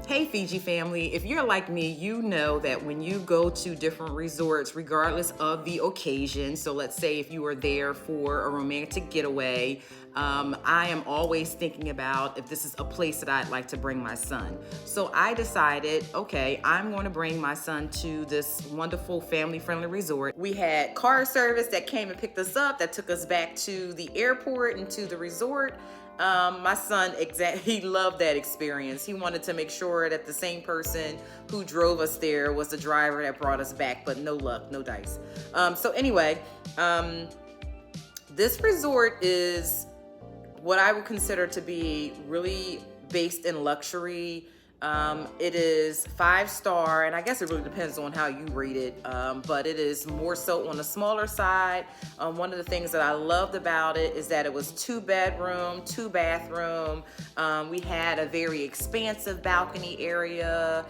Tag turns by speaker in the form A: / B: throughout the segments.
A: Hey Fiji family, if you're like me, you know that when you go to different resorts, regardless of the occasion, so let's say if you are there for a romantic getaway, I am always thinking about if this is a place that I'd like to bring my son. So I decided, okay, I'm going to bring my son to this wonderful family-friendly resort. We had car service that came and picked us up, that took us back to the airport and to the resort. My son, he loved that experience. He wanted to make sure that the same person who drove us there was the driver that brought us back, but no luck, no dice. So anyway, this resort is what I would consider to be really based in luxury. It is 5-star, and I guess it really depends on how you rate it, but it is more so on the smaller side. One of the things that I loved about it is that it was 2-bedroom, 2-bathroom. We had a very expansive balcony area.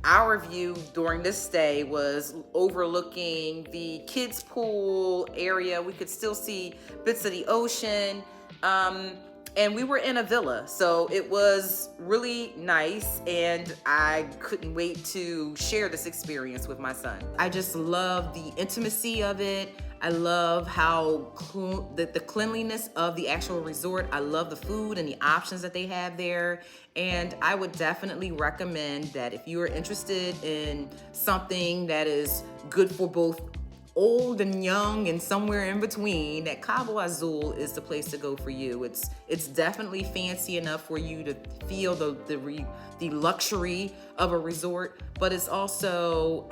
A: Our view during this stay was overlooking the kids' pool area. We could still see bits of the ocean. And we were in a villa, so it was really nice, and I couldn't wait to share this experience with my son. I just love the intimacy of it. I love how the cleanliness of the actual resort. I love the food and the options that they have there. And I would definitely recommend that if you are interested in something that is good for both old and young and somewhere in between, that Cabo Azul is the place to go for you. It's definitely fancy enough for you to feel the luxury of a resort, but it's also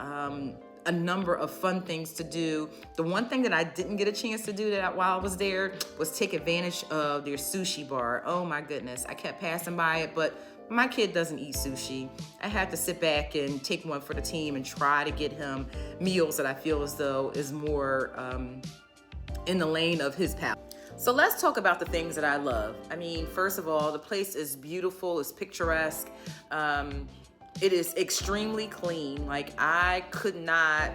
A: a number of fun things to do. The one thing that I didn't get a chance to do while I was there was take advantage of their sushi bar. Oh my goodness, I kept passing by it, but my kid doesn't eat sushi. I had to sit back and take one for the team and try to get him meals that I feel as though is more in the lane of his palate. So let's talk about the things that I love. I mean, first of all, the place is beautiful, it's picturesque. It is extremely clean. Like, I could not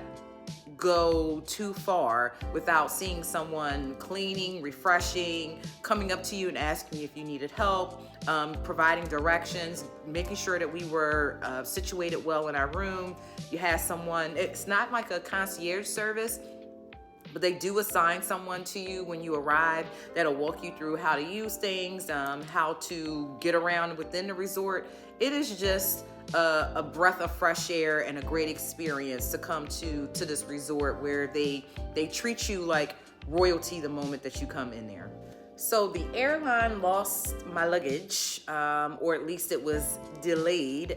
A: go too far without seeing someone cleaning, refreshing, coming up to you and asking you if you needed help, providing directions, making sure that we were situated well in our room. You have someone, it's not like a concierge service, but they do assign someone to you when you arrive that'll walk you through how to use things, how to get around within the resort. It is just a breath of fresh air and a great experience to come to this resort where they treat you like royalty the moment that you come in there. So the airline lost my luggage, or at least it was delayed.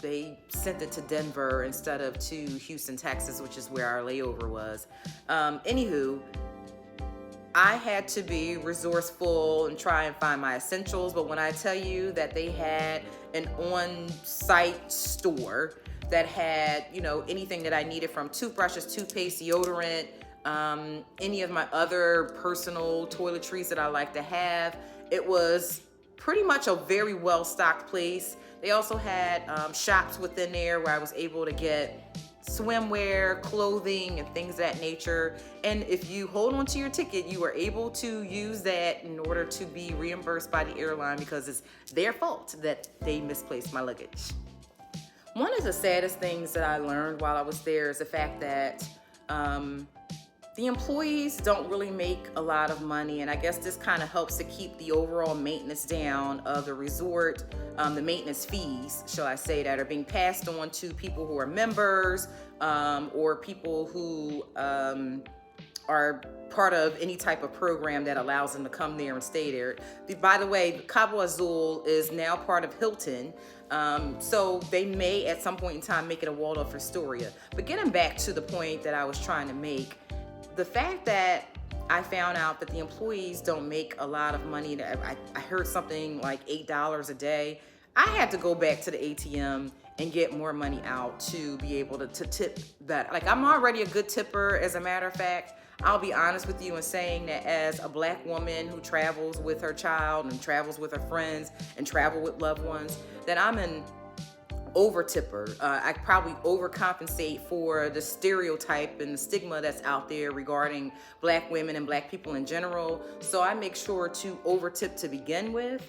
A: They sent it to Denver instead of to Houston, Texas, which is where our layover was. Anywho, I had to be resourceful and try and find my essentials, but when I tell you that they had an on-site store that had, anything that I needed, from toothbrushes, toothpaste, deodorant, any of my other personal toiletries that I like to have, it was pretty much a very well-stocked place. They also had shops within there where I was able to get swimwear, clothing, and things of that nature. And if you hold on to your ticket, you are able to use that in order to be reimbursed by the airline, because it's their fault that they misplaced my luggage. One of the saddest things that I learned while I was there is the fact that the employees don't really make a lot of money, and I guess this kind of helps to keep the overall maintenance down of the resort. The maintenance fees, shall I say, that are being passed on to people who are members, or people who are part of any type of program that allows them to come there and stay there. By the way, Cabo Azul is now part of Hilton, so they may at some point in time make it a Waldorf Astoria. But getting back to the point that I was trying to make, the fact that I found out that the employees don't make a lot of money. I heard something like $8 a day. I had to go back to the ATM and get more money out to be able to tip better. Like, I'm already a good tipper, as a matter of fact. I'll be honest with you in saying that as a Black woman who travels with her child and travels with her friends and travel with loved ones, that I'm an over tipper. I probably overcompensate for the stereotype and the stigma that's out there regarding Black women and Black people in general. So I make sure to over tip to begin with.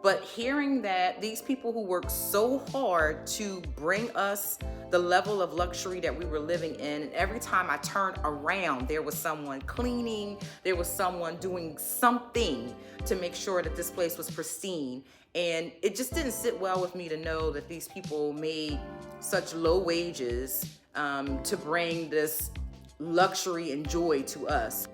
A: But hearing that these people who worked so hard to bring us the level of luxury that we were living in, and every time I turned around, there was someone cleaning, there was someone doing something to make sure that this place was pristine. And it just didn't sit well with me to know that these people made such low wages to bring this luxury and joy to us.